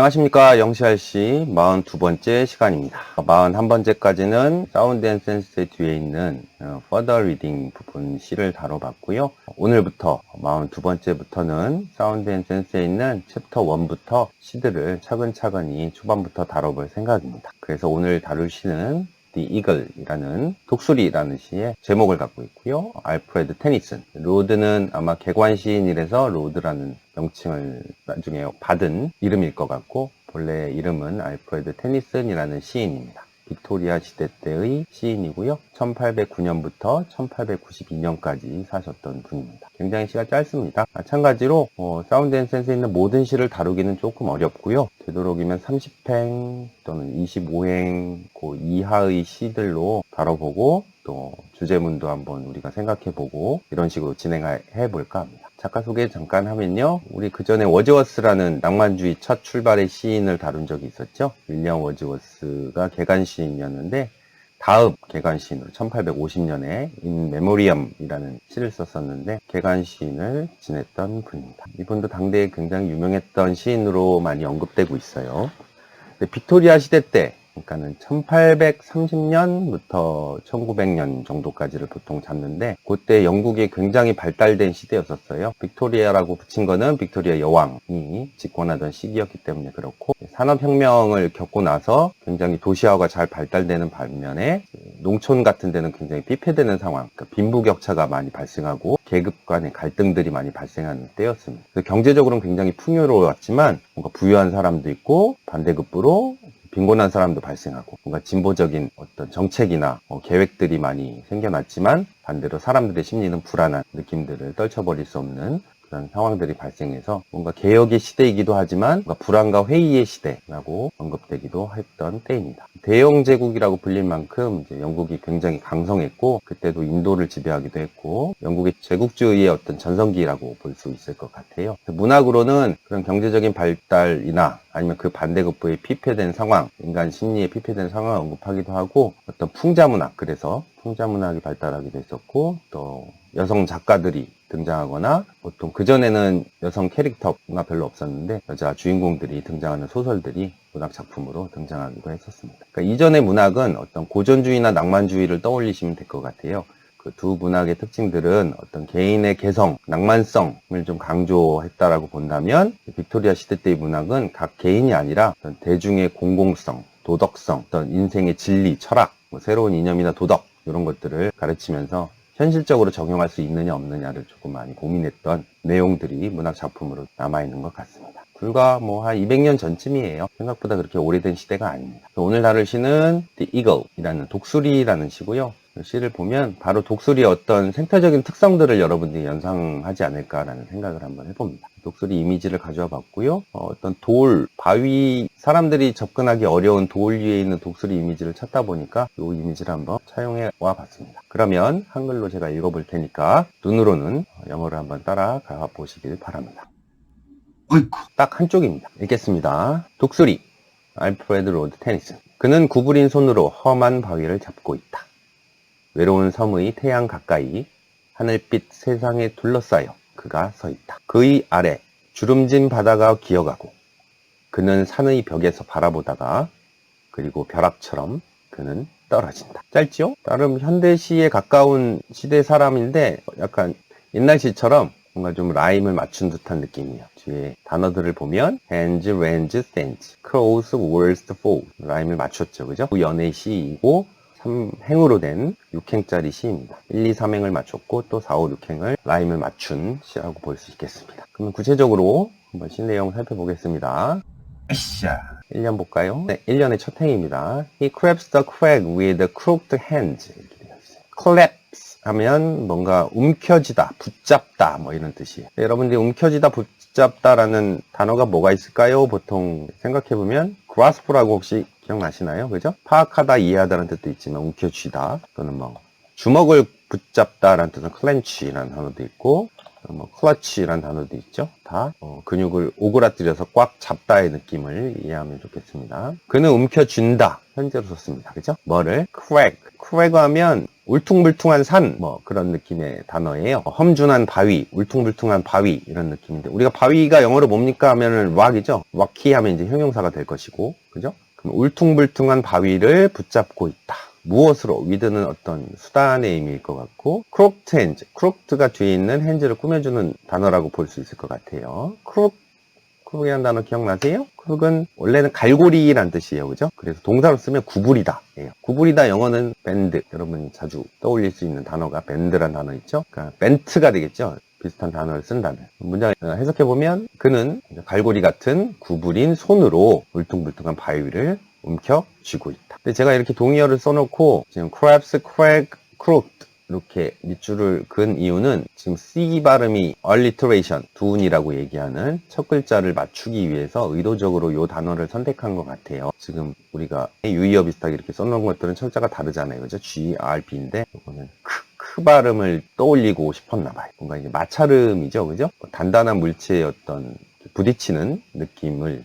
안녕하십니까. 영시할씨 42번째 시간입니다. 41번째까지는 사운드 앤 센스의 뒤에 있는 Further Reading 부분 C를 다뤄봤고요. 오늘부터 42번째부터는 사운드 앤 센스에 있는 챕터 1부터 C들을 차근차근히 초반부터 다뤄볼 생각입니다. 그래서 오늘 다룰 시는 The Eagle이라는 독수리라는 시의 제목을 갖고 있고요. 알프레드 테니슨. 로드는 아마 개관 시인이라서 로드라는 명칭을 나중에 받은 이름일 것 같고, 본래 이름은 알프레드 테니슨이라는 시인입니다. 빅토리아 시대 때의 시인이고요. 1809년부터 1892년까지 사셨던 분입니다. 굉장히 시가 짧습니다. 마찬가지로 사운드 앤 센스에 있는 모든 시를 다루기는 조금 어렵고요. 되도록이면 30행 또는 25행 그 이하의 시들로 다뤄보고, 또 주제문도 한번 우리가 생각해보고 이런 식으로 진행해 볼까 합니다. 작가 소개 잠깐 하면요, 우리 그 전에 워즈워스라는 낭만주의 첫 출발의 시인을 다룬 적이 있었죠. 윌리엄 워즈워스가 개관 시인이었는데, 다음 개관 시인으로 1850년에 In Memoriam이라는 시를 썼었는데, 개관 시인을 지냈던 분입니다. 이분도 당대에 굉장히 유명했던 시인으로 많이 언급되고 있어요. 빅토리아 시대 때, 그러니까는 1830년부터 1900년 정도까지를 보통 잡는데, 그때 영국이 굉장히 발달된 시대였었어요. 빅토리아라고 붙인 거는 빅토리아 여왕이 집권하던 시기였기 때문에 그렇고, 산업혁명을 겪고 나서 굉장히 도시화가 잘 발달되는 반면에 농촌 같은 데는 굉장히 피폐되는 상황, 그러니까 빈부격차가 많이 발생하고 계급 간의 갈등들이 많이 발생하는 때였습니다. 그래서 경제적으로는 굉장히 풍요로웠지만 뭔가 부유한 사람도 있고 반대급부로 빈곤한 사람도 발생하고, 뭔가 진보적인 어떤 정책이나 계획들이 많이 생겨났지만 반대로 사람들의 심리는 불안한 느낌들을 떨쳐버릴 수 없는 그런 상황들이 발생해서 뭔가 개혁의 시대이기도 하지만 뭔가 불안과 회의의 시대라고 언급되기도 했던 때입니다. 대영 제국이라고 불릴 만큼 이제 영국이 굉장히 강성했고, 그때도 인도를 지배하기도 했고, 영국의 제국주의의 어떤 전성기라고 볼 수 있을 것 같아요. 문학으로는 그런 경제적인 발달이나 아니면 그 반대급부의 피폐된 상황, 인간 심리의 피폐된 상황을 언급하기도 하고, 어떤 풍자문학, 그래서 풍자문학이 발달하기도 했었고, 또 여성 작가들이 등장하거나, 보통 그전에는 여성 캐릭터가 별로 없었는데 여자 주인공들이 등장하는 소설들이 문학 작품으로 등장하기도 했었습니다. 그러니까 이전의 문학은 어떤 고전주의나 낭만주의를 떠올리시면 될 것 같아요. 그 두 문학의 특징들은 어떤 개인의 개성, 낭만성을 좀 강조했다라고 본다면, 빅토리아 시대 때의 문학은 각 개인이 아니라 어떤 대중의 공공성, 도덕성, 어떤 인생의 진리, 철학, 새로운 이념이나 도덕, 이런 것들을 가르치면서 현실적으로 적용할 수 있느냐 없느냐를 조금 많이 고민했던 내용들이 문학 작품으로 남아있는 것 같습니다. 불과 한 200년 전쯤이에요. 생각보다 그렇게 오래된 시대가 아닙니다. 오늘 다룰 시는 The Eagle이라는 독수리라는 시고요. 시를 보면 바로 독수리의 어떤 생태적인 특성들을 여러분들이 연상하지 않을까라는 생각을 한번 해봅니다. 독수리 이미지를 가져와 봤고요. 어떤 돌, 바위, 사람들이 접근하기 어려운 돌 위에 있는 독수리 이미지를 찾다 보니까 이 이미지를 한번 차용해 와 봤습니다. 그러면 한글로 제가 읽어볼 테니까 눈으로는 영어를 한번 따라가 보시길 바랍니다. 딱 한쪽입니다. 읽겠습니다. 독수리, 알프레드 로드 테니슨. 그는 구부린 손으로 험한 바위를 잡고 있다. 외로운 섬의 태양 가까이 하늘빛 세상에 둘러싸여 그가 서 있다. 그의 아래 주름진 바다가 기어가고, 그는 산의 벽에서 바라보다가 그리고 벼락처럼 그는 떨어진다. 짧죠? 나름 현대시에 가까운 시대 사람인데 약간 옛날 시처럼 뭔가 좀 라임을 맞춘 듯한 느낌이에요. 뒤에 단어들을 보면 hands, range, stands, crows, words, fall 라임을 맞췄죠. 그죠? 연의 시이고 3행으로 된 6행짜리 시입니다. 1, 2, 3행을 맞췄고 또 4, 5, 6행을 라임을 맞춘 시라고 볼 수 있겠습니다. 그러면 구체적으로 한번 시 내용 살펴보겠습니다. 1년 볼까요? 네, 1년의 첫 행입니다. He grabs the crag with crooked hands. 이렇게 되어 있어요. collapse 하면 뭔가 움켜쥐다, 붙잡다 이런 뜻이에요. 네, 여러분들이 움켜쥐다, 붙잡다라는 단어가 뭐가 있을까요? 보통 생각해보면 grasp라고 혹시 기억나시나요? 그죠? 파악하다, 이해하다라는 뜻도 있지만 움켜쥐다 또는 주먹을 붙잡다라는 뜻은 clench라는 단어도 있고, clutch라는 단어도 있죠. 다 근육을 오그라뜨려서 꽉 잡다의 느낌을 이해하면 좋겠습니다. 그는 움켜쥔다, 현재로 썼습니다. 그죠? 뭐를? crack 하면 울퉁불퉁한 산, 뭐 그런 느낌의 단어예요. 험준한 바위, 울퉁불퉁한 바위 이런 느낌인데, 우리가 바위가 영어로 뭡니까 하면은 락이죠. 락키 하면 이제 형용사가 될 것이고, 그죠? 그럼 울퉁불퉁한 바위를 붙잡고 있다. 무엇으로? with는 어떤 수단의 의미일 것 같고, crooked hands, crooked가 뒤에 있는 hands를 꾸며주는 단어라고 볼 수 있을 것 같아요. 크룩이라는 단어 기억나세요? 크룩은 원래는 갈고리란 뜻이에요. 그죠? 그래서 동사로 쓰면 구부리다. 예요. 구부리다 영어는 밴드. 여러분이 자주 떠올릴 수 있는 단어가 밴드란 단어 있죠? 그러니까 벤트가 되겠죠? 비슷한 단어를 쓴다면. 문장을 해석해보면 그는 갈고리 같은 구부린 손으로 울퉁불퉁한 바위를 움켜쥐고 있다. 근데 제가 이렇게 동의어를 써놓고 지금 crabs, crack, crooked 이렇게 밑줄을 그은 이유는 지금 C 발음이 alliteration, 두운이라고 얘기하는 첫 글자를 맞추기 위해서 의도적으로 이 단어를 선택한 것 같아요. 지금 우리가 유의어 비슷하게 이렇게 써놓은 것들은 철자가 다르잖아요. 그죠? G, R, B인데 이거는 크 발음을 떠올리고 싶었나 봐요. 뭔가 이제 마찰음이죠. 그죠? 단단한 물체의 어떤 부딪히는 느낌을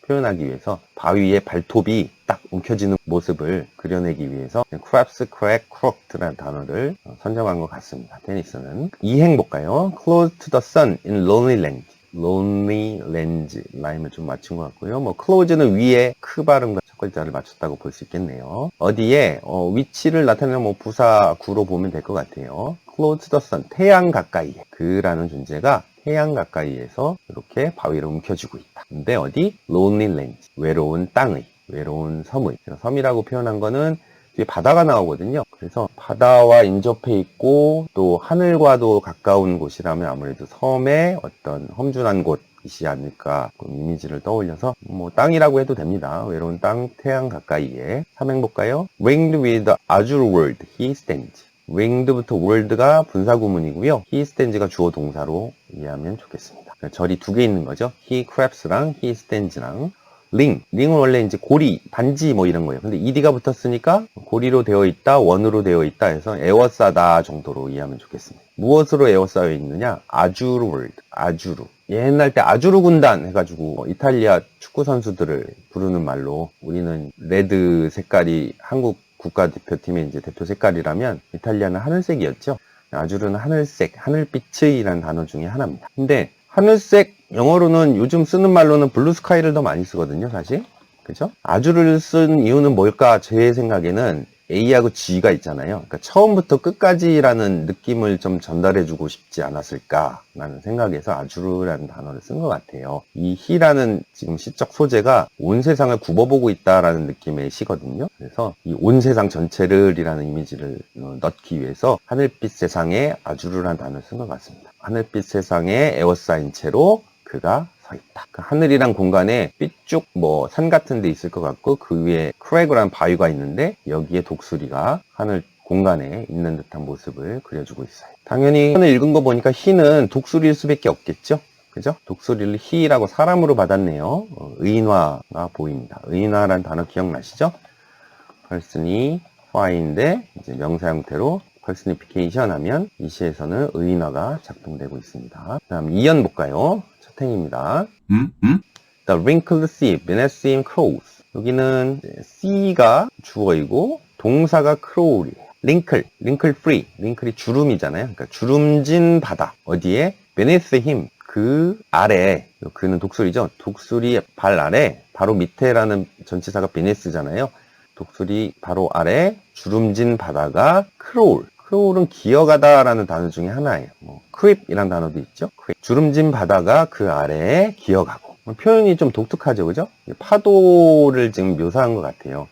표현하기 위해서 바위의 발톱이 딱 움켜지는 모습을 그려내기 위해서 crabs, crack, crooked라는 단어를 선정한 것 같습니다. 테니스는. 이행 볼까요? close to the sun in lonely land. lonely lands 라임을 좀 맞춘 것 같고요. 뭐 close는 위에 크 발음과 첫 글자를 맞췄다고 볼 수 있겠네요. 어디에 위치를 나타내는 뭐 부사 구로 보면 될 것 같아요. close to the sun, 태양 가까이에. 그라는 존재가 태양 가까이에서 이렇게 바위를 움켜쥐고 있다. 근데 어디? lonely land, 외로운 땅의, 외로운 섬의. 섬이라고 표현한 거는 뒤에 바다가 나오거든요. 그래서 바다와 인접해 있고 또 하늘과도 가까운 곳이라면 아무래도 섬의 어떤 험준한 곳이지 않을까, 이미지를 떠올려서 뭐 땅이라고 해도 됩니다. 외로운 땅, 태양 가까이에. 삼행 볼까요? Ringed with azure world, he stands. ringed부터 word가 분사구문이고요. he stands가 주어 동사로 이해하면 좋겠습니다. 절이 두 개 있는 거죠. he crabs랑 he stands랑. ring은 원래 이제 고리, 반지 뭐 이런 거예요. 근데 ed가 붙었으니까 고리로 되어 있다, 원으로 되어 있다 해서 에워싸다 정도로 이해하면 좋겠습니다. 무엇으로 에워싸여 있느냐? 아주르 월드, 아주르. 옛날 때 아주르 군단 해가지고 이탈리아 축구 선수들을 부르는 말로, 우리는 레드 색깔이 한국 국가대표팀의 이제 대표 색깔이라면 이탈리아는 하늘색이었죠. 아주르는 하늘색, 하늘빛의라는 단어 중에 하나입니다. 근데 하늘색, 영어로는 요즘 쓰는 말로는 블루스카이를 더 많이 쓰거든요, 사실. 그죠? 아주를 쓴 이유는 뭘까? 제 생각에는 A하고 G가 있잖아요. 그러니까 처음부터 끝까지라는 느낌을 좀 전달해주고 싶지 않았을까라는 생각에서 아주르라는 단어를 쓴 것 같아요. 이 he라는 지금 시적 소재가 온 세상을 굽어보고 있다라는 느낌의 시거든요. 그래서 이 온 세상 전체를이라는 이미지를 넣기 위해서 하늘빛 세상에 아주르라는 단어를 쓴 것 같습니다. 하늘빛 세상에 에워싸인 채로 그가 서 있다. 그 하늘이란 공간에 삐쭉 뭐 산 같은 데 있을 것 같고, 그 위에 크레그란 바위가 있는데 여기에 독수리가 하늘 공간에 있는 듯한 모습을 그려주고 있어요. 당연히 오늘 읽은 거 보니까 he는 독수리일 수밖에 없겠죠? 그죠? 독수리를 he라고 사람으로 받았네요. 의인화가 보입니다. 의인화라는 단어 기억나시죠? person이 why인데 이제 명사 형태로 personification 하면 이 시에서는 의인화가 작동되고 있습니다. 다음 2연 볼까요? 첫 행입니다. The wrinkled sea beneath him crows. 여기는 sea가 주어이고 동사가 crow이에요. wrinkle free. wrinkle이 주름이잖아요. 그러니까 주름진 바다. 어디에? beneath him. 그 아래. 그는 독수리죠. 독수리 발 아래. 바로 밑에라는 전치사가 beneath잖아요. 독수리 바로 아래 주름진 바다가 크롤. 크롤은 기어가다라는 단어 중에 하나예요. creep이라는 단어도 있죠. creep. 주름진 바다가 그 아래에 기어가고. 표현이 좀 독특하죠, 그죠? 파도를 지금 묘사한 것 같아요.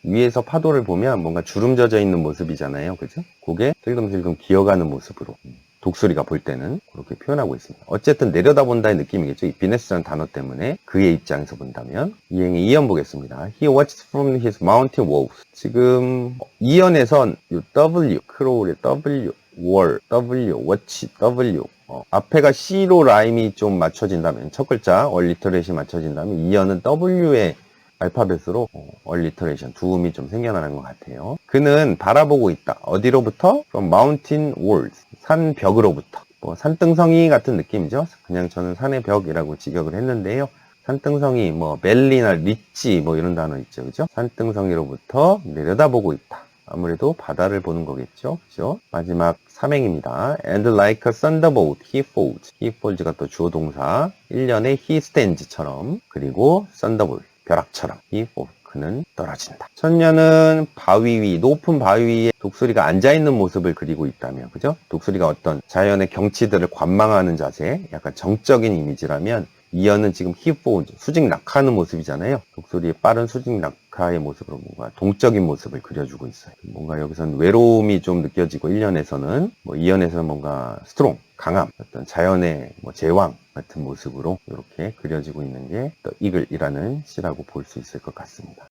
위에서 파도를 보면 뭔가 주름 젖어 있는 모습이잖아요, 그죠? 그게 슬금슬금 기어가는 모습으로 독수리가 볼 때는 그렇게 표현하고 있습니다. 어쨌든 내려다본다의 느낌이겠죠. 이 비네스라는 단어 때문에 그의 입장에서 본다면. 이행의 2연 보겠습니다. He watched from his mountain walls. 지금 2연에선 W, 크로울의 W, wall, W, watch, W. 앞에가 C로 라임이 좀 맞춰진다면, 첫 글자 얼리터레이션이 맞춰진다면 2연은 W의 알파벳으로 얼리터레이션, 두음이 좀 생겨나는 것 같아요. 그는 바라보고 있다. 어디로부터? From mountain walls. 산 벽으로부터. 산등성이 같은 느낌이죠. 그냥 저는 산의 벽이라고 직역을 했는데요. 산등성이 벨리나 리치 이런 단어 있죠, 그죠? 산등성이로부터 내려다보고 있다. 아무래도 바다를 보는 거겠죠. 그죠? 마지막 삼행입니다. And like a thunderbolt, he falls. he falls가 또 주어 동사. 1년의 he stands처럼. 그리고 thunderbolt, 벼락처럼. he falls. 그는 떨어진다. 천년은 바위 위, 높은 바위 위에 독수리가 앉아있는 모습을 그리고 있다면, 그죠? 독수리가 어떤 자연의 경치들을 관망하는 자세, 약간 정적인 이미지라면, 이어는 지금 히포, 수직 낙하하는 모습이잖아요. 독수리의 빠른 수직 낙하의 모습으로 뭔가 동적인 모습을 그려주고 있어요. 뭔가 여기서는 외로움이 좀 느껴지고, 1년에서는, 뭐 2년에서는 뭔가 스트롱, 강함, 어떤 자연의 제왕 같은 모습으로 이렇게 그려지고 있는 게 The Eagle이라는 시라고 볼 수 있을 것 같습니다.